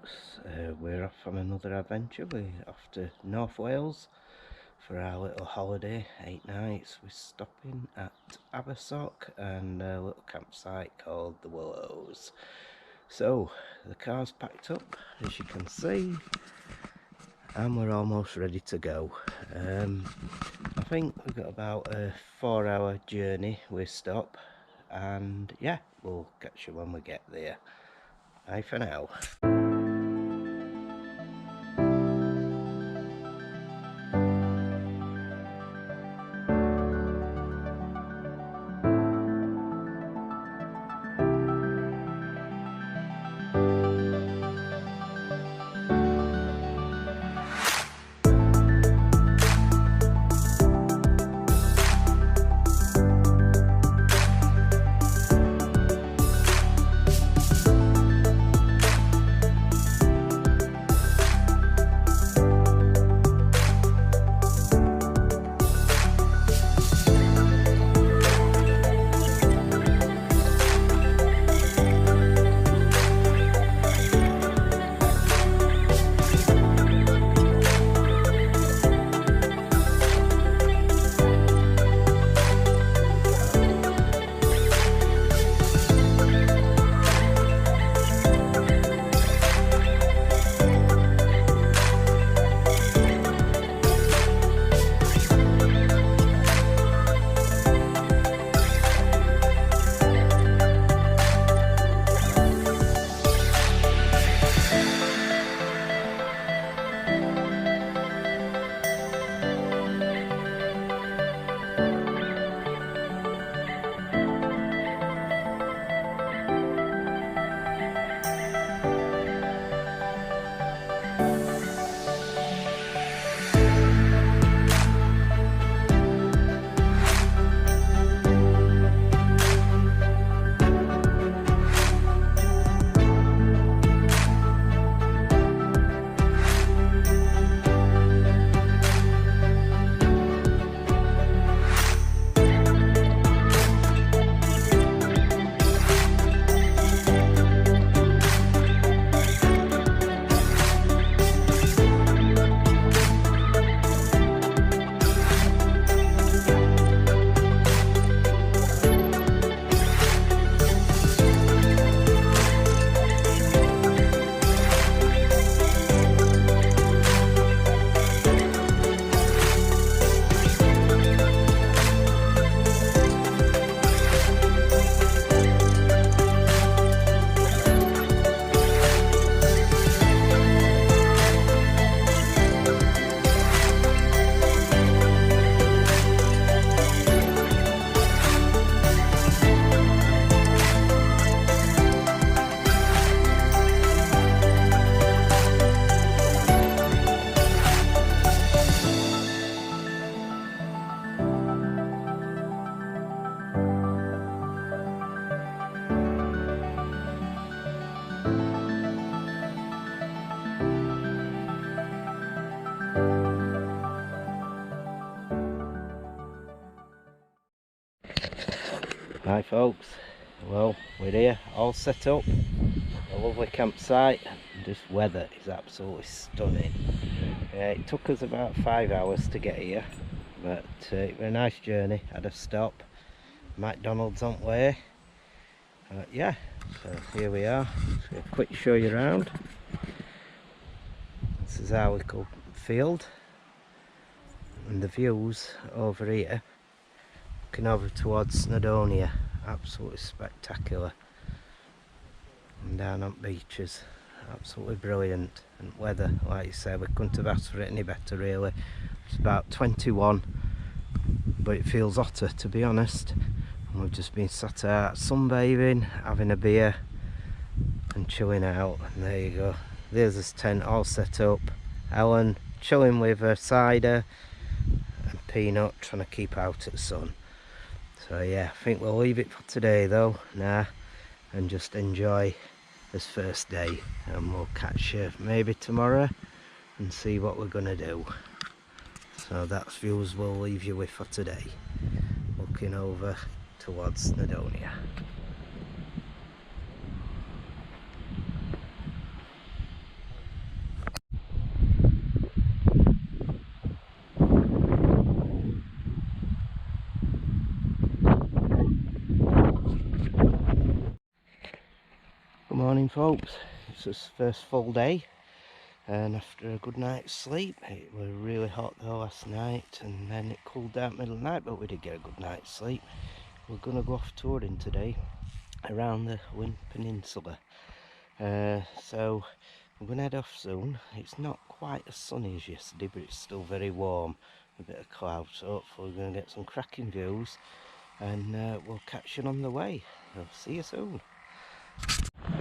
folks, we're off on another adventure. We're off to North Wales for our little holiday, 8 nights. We're stopping at Abersoch and a little campsite called the Willows. So the car's packed up, as you can see, and we're almost ready to go. I think we've got about a 4-hour journey we stop, and yeah, we'll catch you when we get there. Bye for now. Hi folks, well we're here all set up, a lovely campsite, and this weather is absolutely stunning. It took us about 5 hours to get here, but it was a nice journey. Had a stop, McDonald's on the way. Yeah, so here we are. Just a quick show you around. This is our little field, and the views over here looking over towards Snowdonia, absolutely spectacular, and down on beaches, absolutely brilliant. And weather, like you say, we couldn't have asked for it any better really. It's about 21, but it feels hotter to be honest. And we've just been sat out sunbathing, having a beer and chilling out, and there you go, there's this tent all set up. Ellen chilling with her cider and Peanut trying to keep out of the sun. So yeah, I think we'll leave it for today though now, and just enjoy this first day, and we'll catch you maybe tomorrow and see what we're gonna do. So that's views we'll leave you with for today, looking over towards Snowdonia. Morning folks, it's the first full day and after a good night's sleep. It was really hot though last night and then it cooled down middle of the night, but we did get a good night's sleep. We're going to go off touring today around the Llyn Peninsula. So we're going to head off soon. It's not quite as sunny as yesterday, but it's still very warm. A bit of clouds, so hopefully we're going to get some cracking views and we'll catch you on the way. I'll see you soon.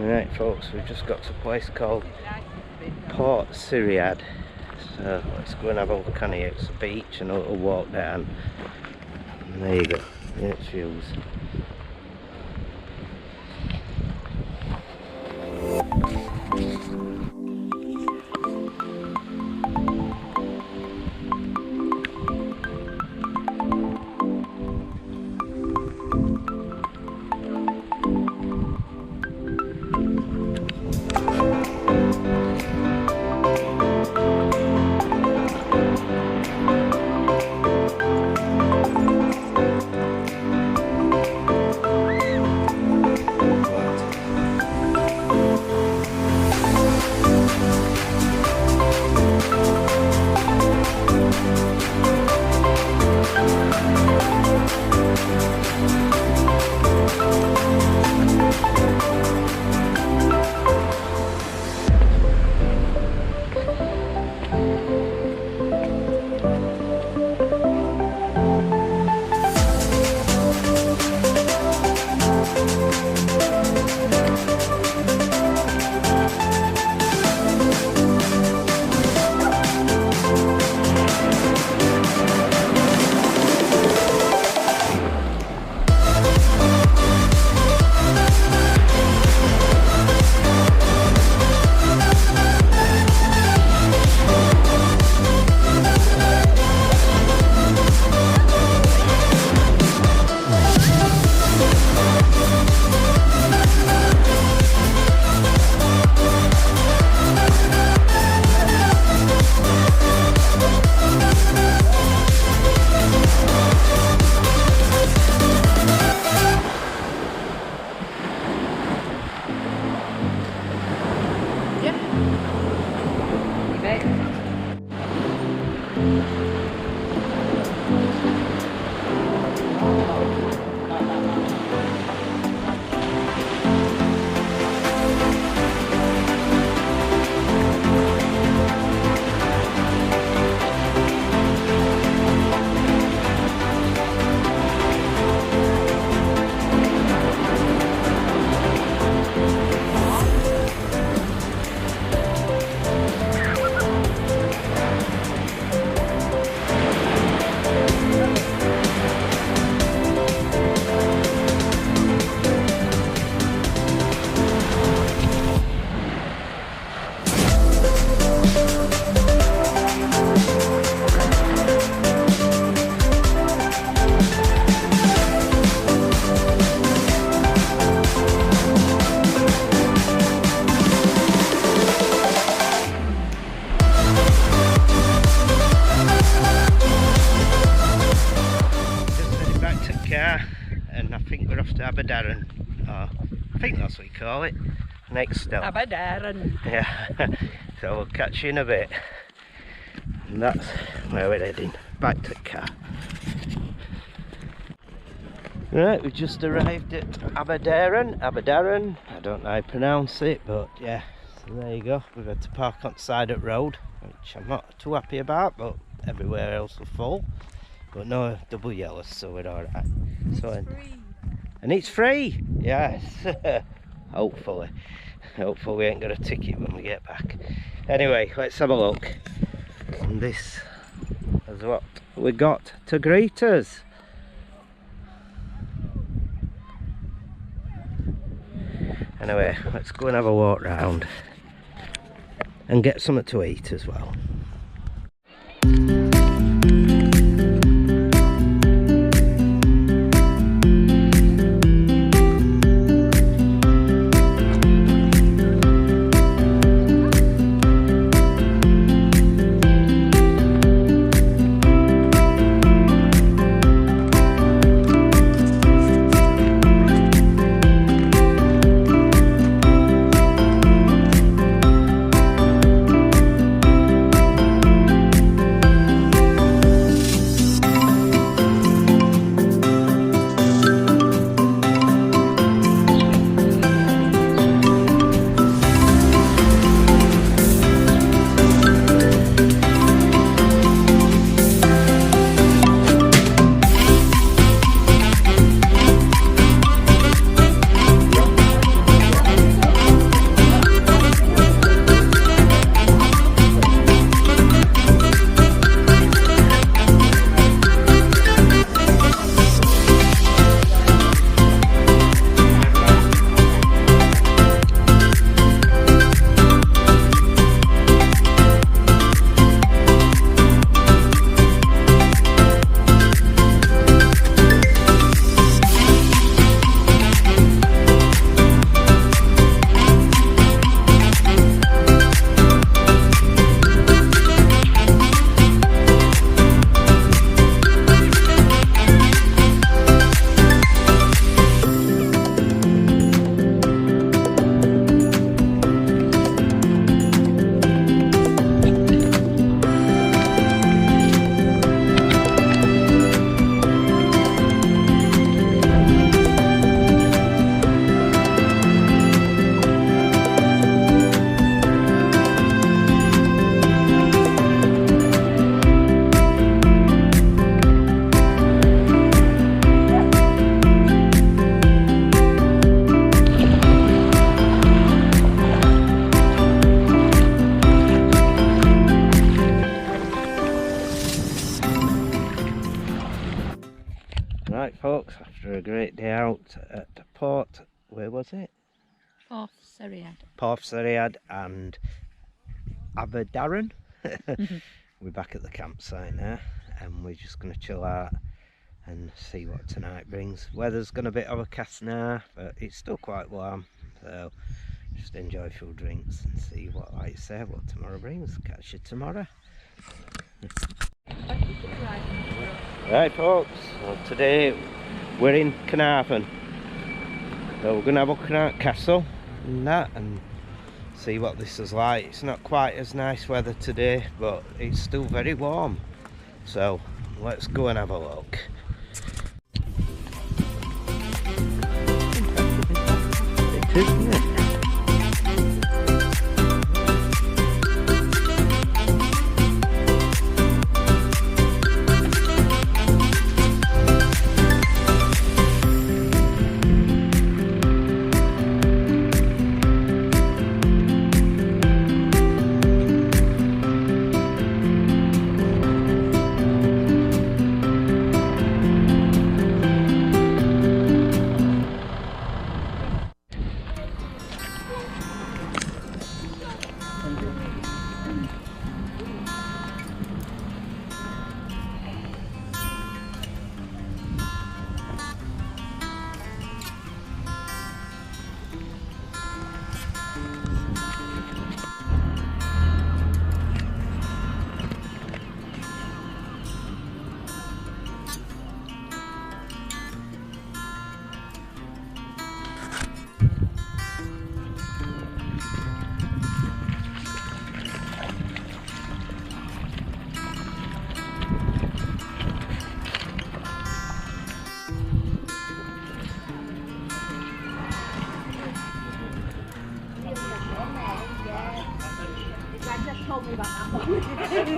Alright folks, we've just got to a place called Port Syriad, so let's go and have a look on here. It's a beach and a little walk down, and there you go, there's views. And I think we're off to Abersoch, or I think that's what you call it, next stop. Abersoch. Yeah, so we'll catch you in a bit. And that's where we're heading, back to the car. Right, we just arrived at Abersoch, I don't know how to pronounce it, but yeah, so there you go. We've had to park on the side of the road, which I'm not too happy about, but everywhere else was full. But no double yellows, so we're alright. So, and it's free, yes. Hopefully we ain't got a ticket when we get back. Anyway, let's have a look. And this is what we got to greet us. Anyway, let's go and have a walk round and get something to eat as well. Right folks, after a great day out at where was it? Porthmadog and Abersoch. We're back at the campsite now and we're just going to chill out and see what tonight brings. Weather's gone a bit overcast now, but it's still quite warm, so just enjoy a few drinks and see what, like I say, what tomorrow brings. Catch you tomorrow. Right folks, well, today we're in Caernarfon, so we're going to have a look at castle and that and see what this is like. It's not quite as nice weather today, but it's still very warm, so let's go and have a look. It is, isn't it?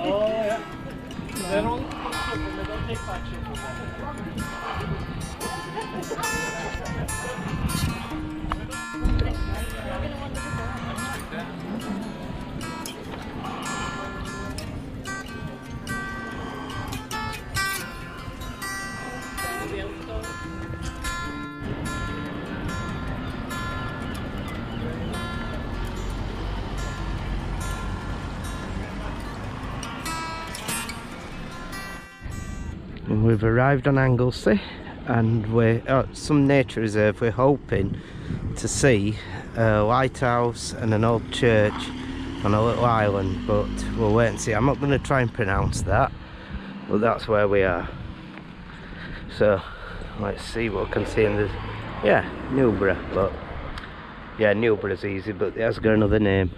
Oh yeah. They're on something, they don't take action from We've arrived on Anglesey and we're at some nature reserve. We're hoping to see a lighthouse and an old church on a little island, but we'll wait and see. I'm not going to try and pronounce that, but that's where we are. So let's see what we can see in the, yeah, Newborough, but yeah, Newborough's easy, but it has got another name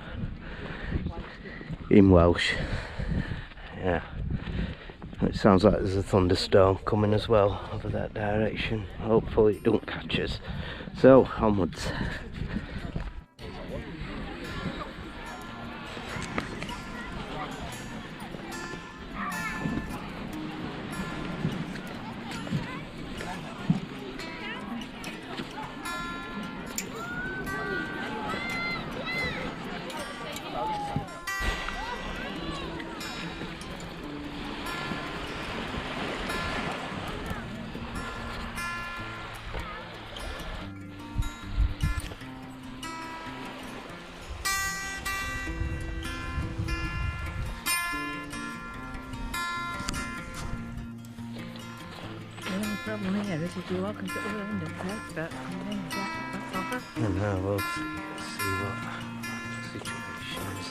in Welsh. Yeah. It sounds like there's a thunderstorm coming as well over that direction. Hopefully it don't catch us. So, onwards. Problem here is if you walk into the window, that's and now we'll see what the situation is.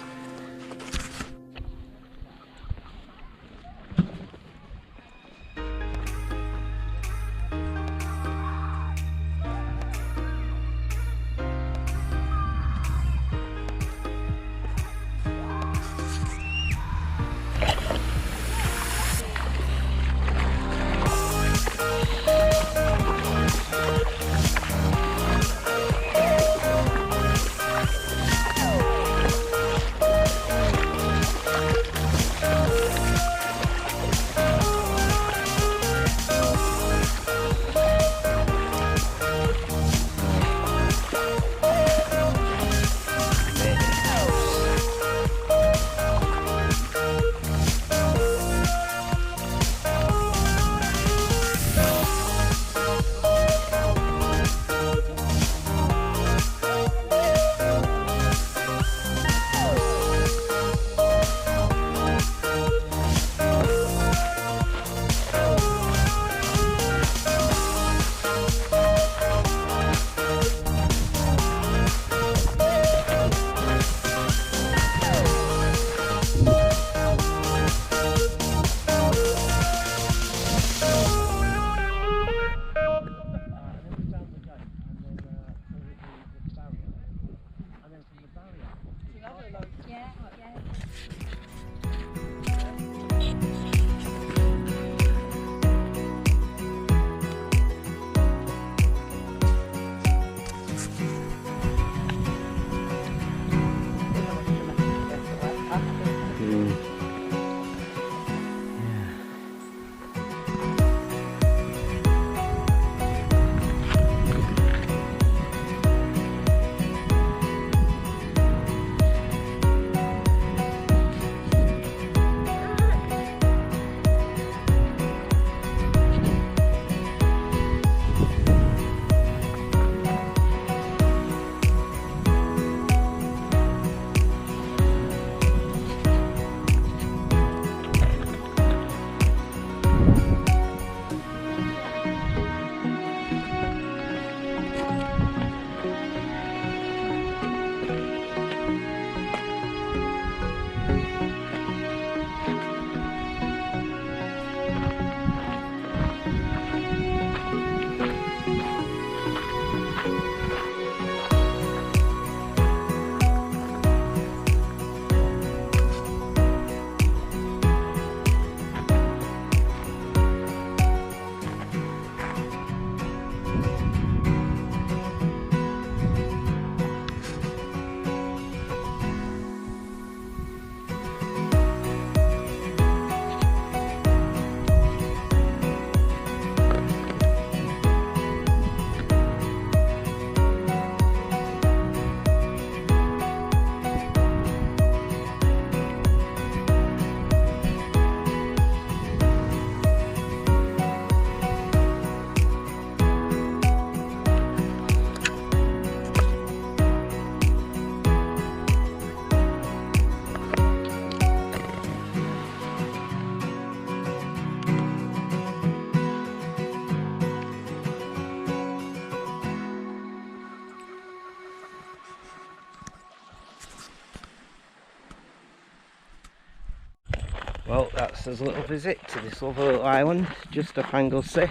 Well, that's a little visit to this lovely little island just off Anglesey.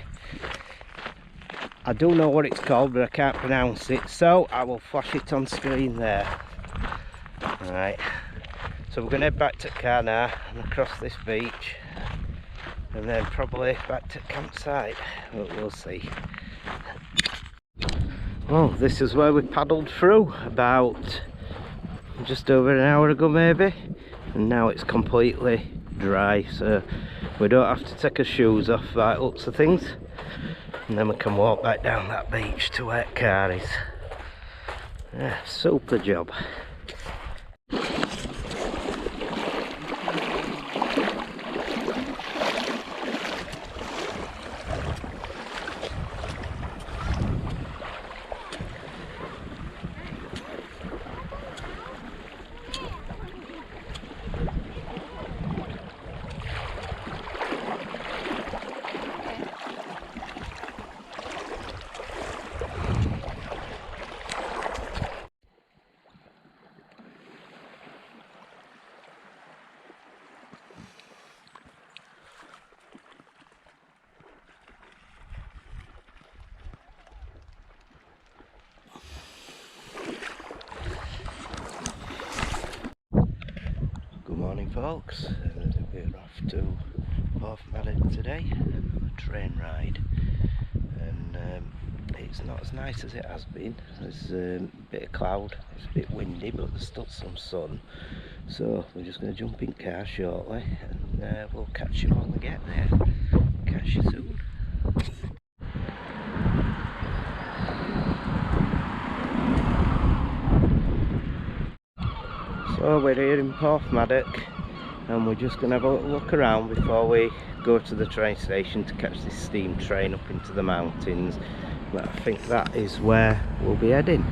I do know what it's called, but I can't pronounce it, so I will flash it on screen there. Right, so we're going to head back to Caernarfon and across this beach, and then probably back to campsite, but we'll see. Well, this is where we paddled through about just over an hour ago maybe, and now it's completely dry, so we don't have to take our shoes off by the looks of things, and then we can walk back down that beach to where the car is. Yeah, super job. Good morning folks, we're off to Porthmadog today on a train ride, and it's not as nice as it has been. There's a bit of cloud, it's a bit windy, but there's still some sun, so we're just going to jump in car shortly and we'll catch you when we get there. Catch you soon. So we're here in Porthmadog, and we're just going to have a little look around before we go to the train station to catch this steam train up into the mountains. But I think that is where we'll be heading.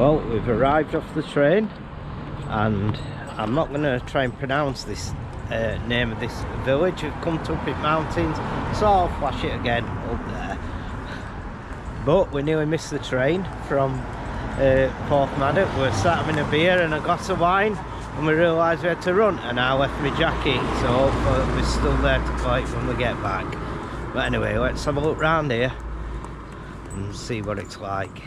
Well, we've arrived off the train, and I'm not going to try and pronounce this name of this village. We've come to Uppit Mountains, so I'll flash it again up there. But we nearly missed the train from Porthmadog. We were sat having a beer and a glass of wine, and we realised we had to run, and I left my jacket, so hopefully we're still there to collect when we get back. But anyway, let's have a look round here and see what it's like.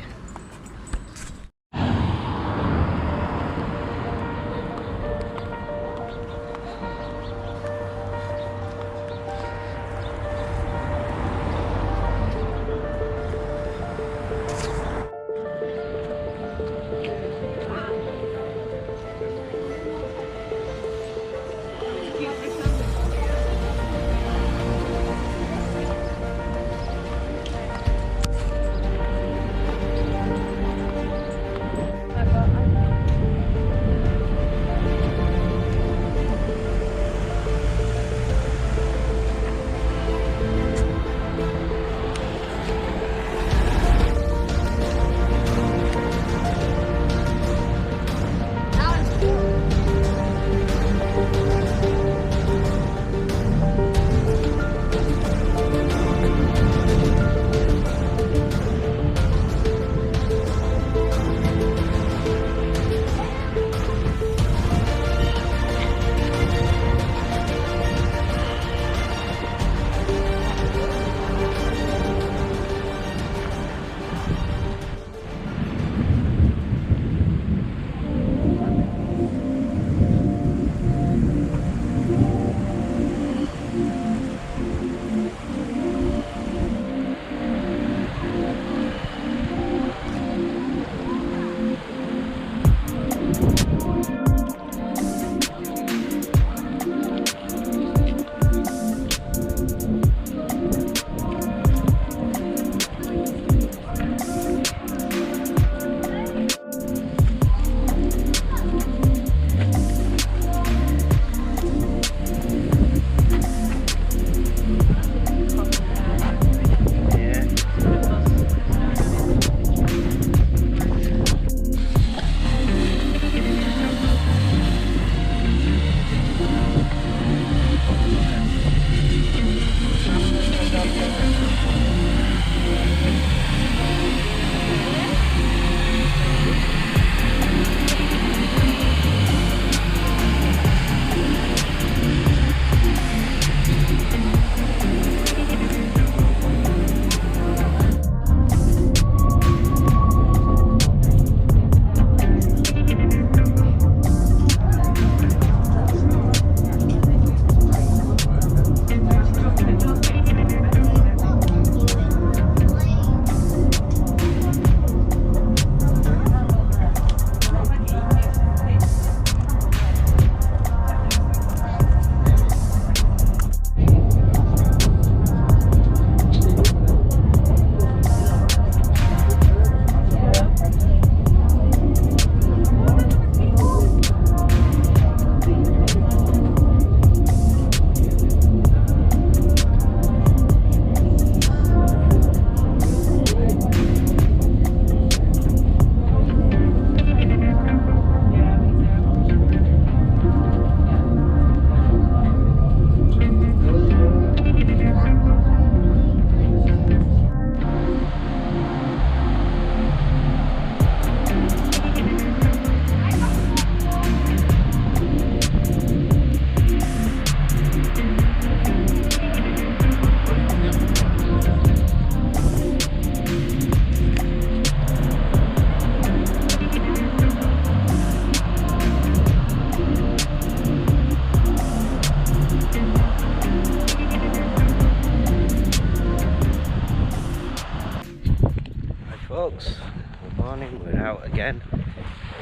Folks, good morning. We're out again,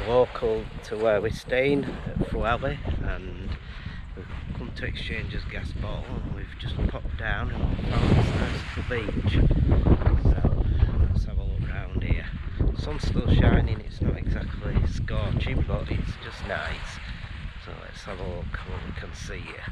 local to where we're staying at Llyn, and we've come to exchange as gas bottle, and we've just popped down and found this nice little beach. So let's have a look around here. The sun's still shining, it's not exactly scorching, but it's just nice. So let's have a look what we can see here.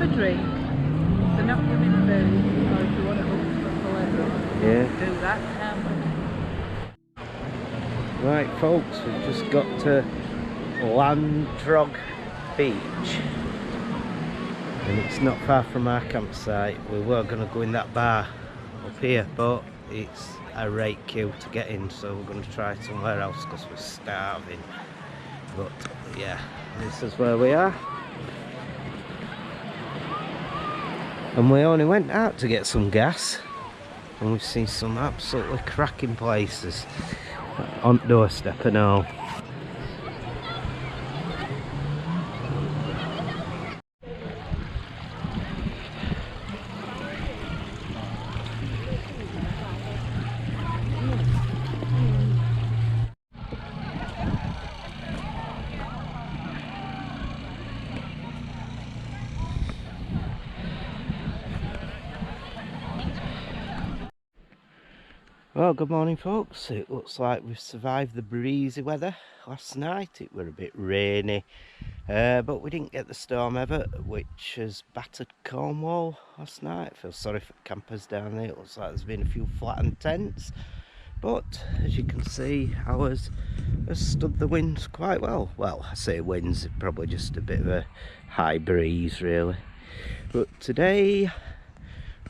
a drink, they're not giving food, or if you want to hook stuff or whatever, Yeah. do that, Right folks, we've just got to Llyn Beach. And it's not far from our campsite. We were going to go in that bar up here, but it's a right queue to get in, so we're going to try somewhere else because we're starving. But yeah, this is where we are. And we only went out to get some gas, and we've seen some absolutely cracking places on doorstep and all. Well, good morning folks. It looks like we've survived the breezy weather last night. It were a bit rainy, but we didn't get the storm ever, which has battered Cornwall last night. I feel sorry for campers down there. It looks like there's been a few flattened tents, but as you can see, ours has stood the winds quite well. Well, I say winds, probably just a bit of a high breeze really. But today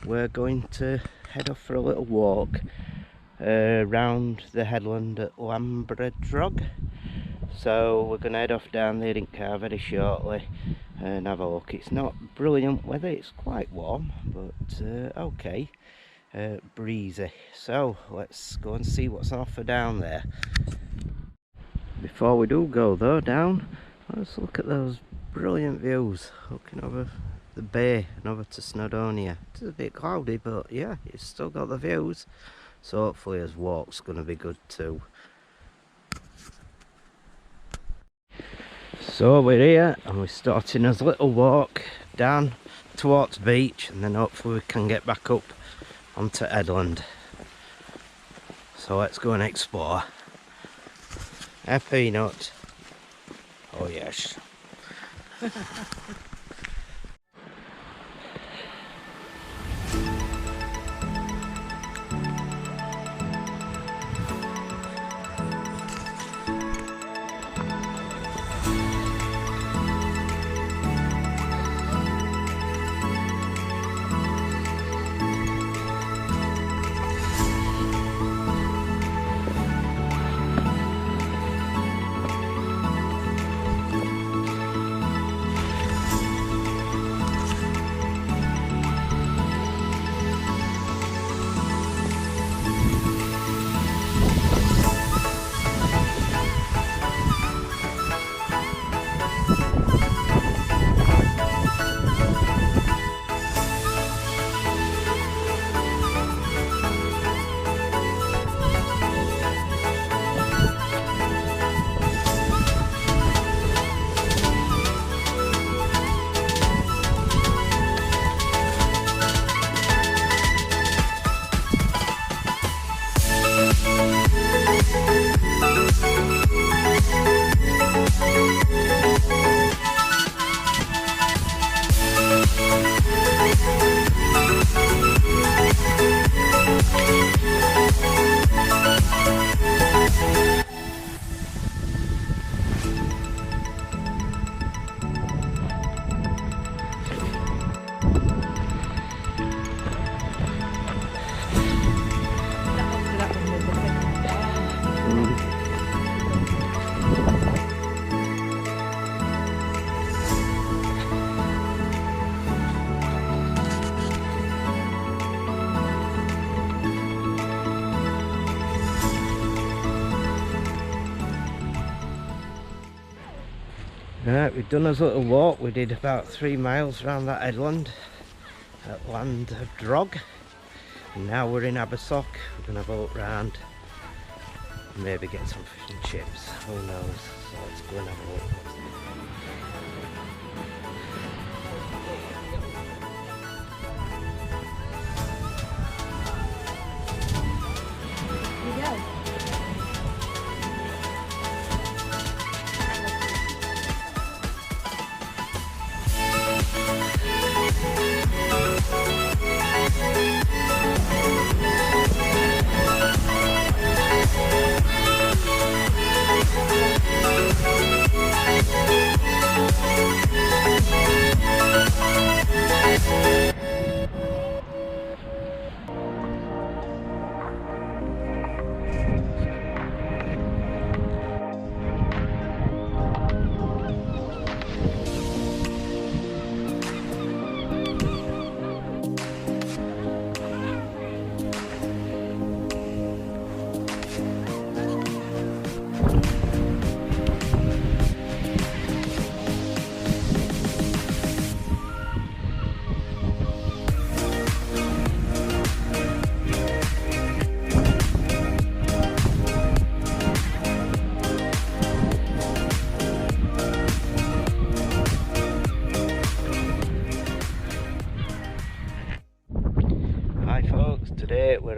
we're going to head off for a little walk around the headland at Abersoch. So we're going to head off down there in Car very shortly and have a look. It's not brilliant weather, it's quite warm, but okay, breezy. So let's go and see what's on offer down there. Before we do go though down, let's look at those brilliant views looking over the bay and over to Snowdonia. It's a bit cloudy, but yeah, it's still got the views. So hopefully his walk's going to be good too. So we're here and we're starting a little walk down towards the beach, and then hopefully we can get back up onto Headland. So let's go and explore. Peanut. Oh yes. Right, we've done a little walk. We did about 3 miles around that headland at Llyn and now we're in Abersoch. We're going to have a look round, maybe get some fish and chips, who knows. So let's go and have a look.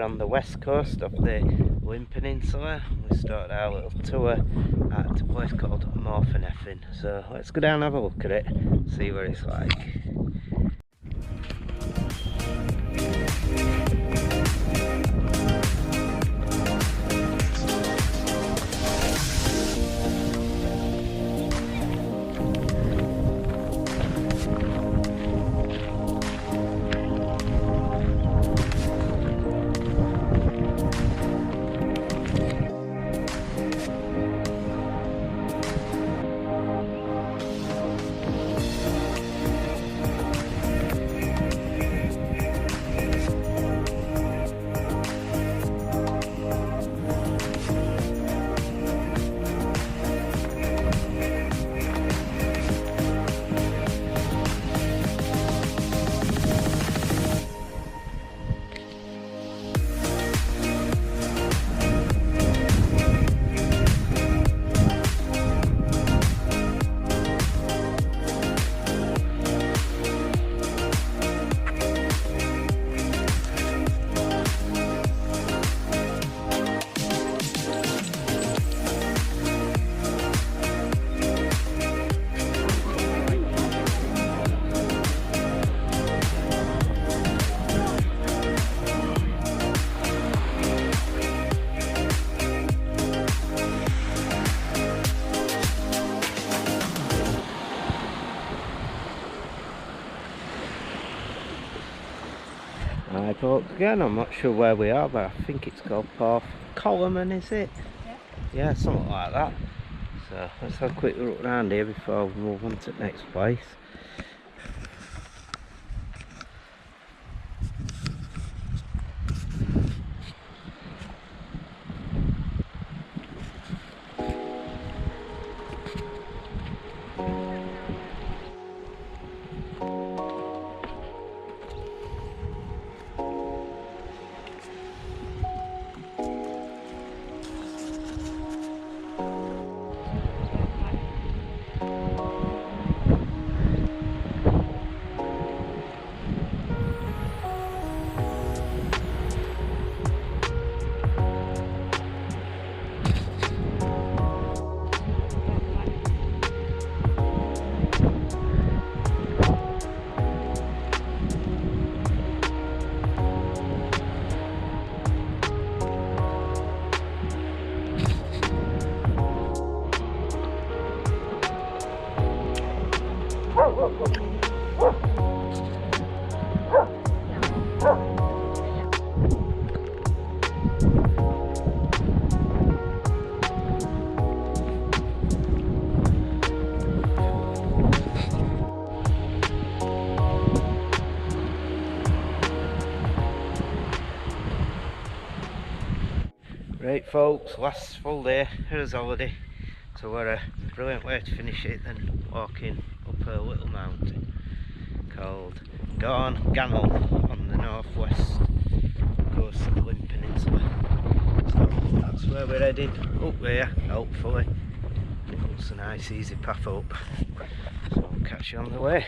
we're on the west coast of the Llyn Peninsula. We started our little tour at a place called Porthmadog. So let's go down and have a look at it, see what it's like. Right folks, again I'm not sure where we are, but I think it's called Porthmadog, is it? Yeah, something like that. So let's have a quick look around here before we move on to the next place. Right folks, last full day here's holiday, so what a brilliant way to finish it than walking up a little mountain called Caernarfon on the northwest coast of the Llyn Peninsula. So that's where we're heading, up there hopefully. It's a nice easy path up, so I'll catch you on the way.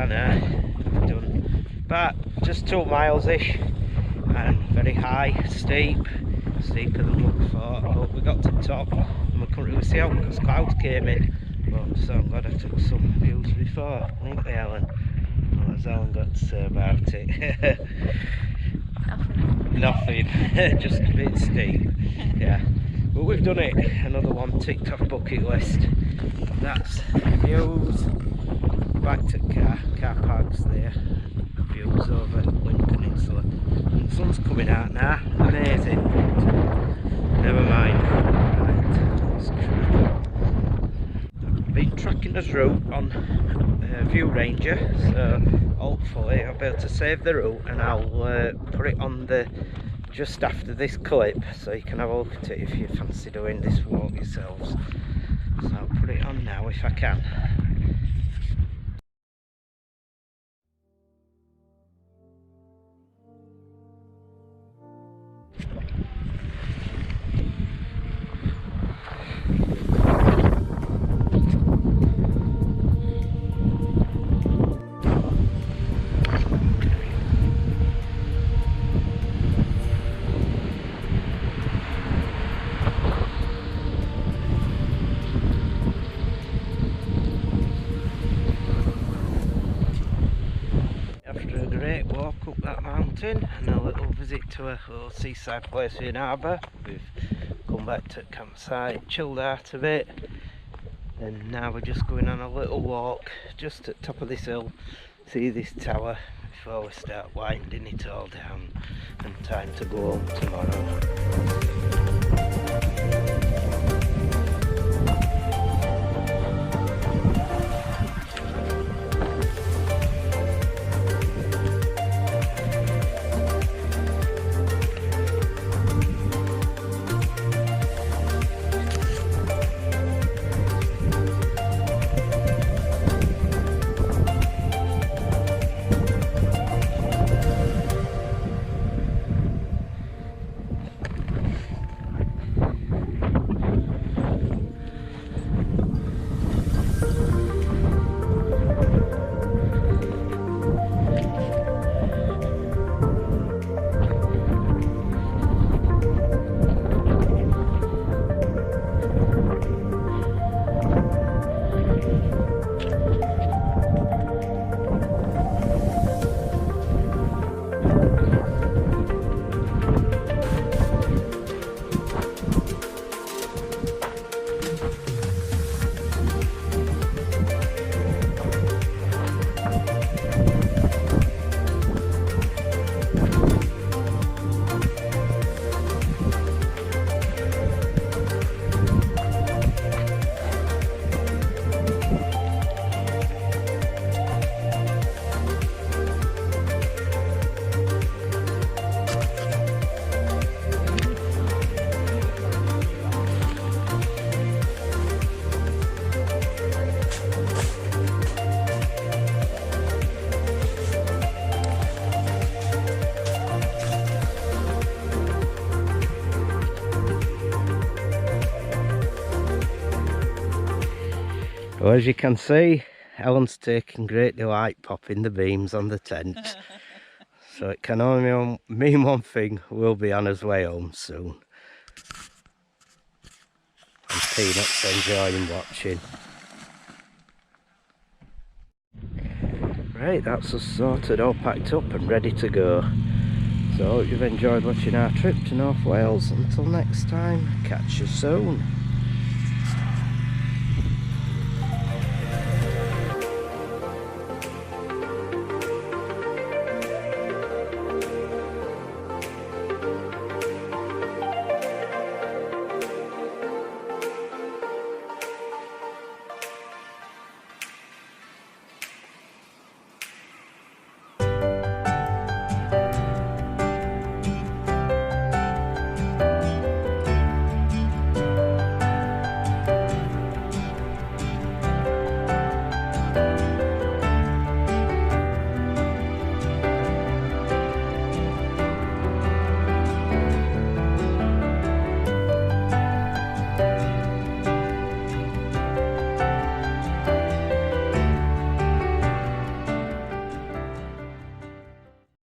are now. We've done about just 2 miles ish, and very high, steeper than what we thought, but we got to the top and we couldn't really see out because clouds came in. But so I'm glad I took some views before, ain't we, Ellen? What has Ellen got to say about it? Nothing. Just a bit steep. Yeah, but we've done it. Another one ticked off bucket list. That's views. Back to car parks there. Views over Llyn Peninsula. And the sun's coming out now. Amazing. Never mind. Right, let's crack. I've been tracking this route on View Ranger, so hopefully I'll be able to save the route and I'll put it on the just after this clip so you can have a look at it if you fancy doing this walk yourselves. So I'll put it on now if I can. And a little visit to a little seaside place in Harbour. We've come back to the campsite, chilled out a bit, and now we're just going on a little walk just at the top of this hill, see this tower before we start winding it all down and time to go home tomorrow. Well, as you can see, Ellen's taking great delight popping the beams on the tent. So it can only mean one thing, we'll be on his way home soon. And Peanut's enjoying watching. Right, that's us sorted, all packed up and ready to go. So I hope you've enjoyed watching our trip to North Wales. Until next time, catch you soon.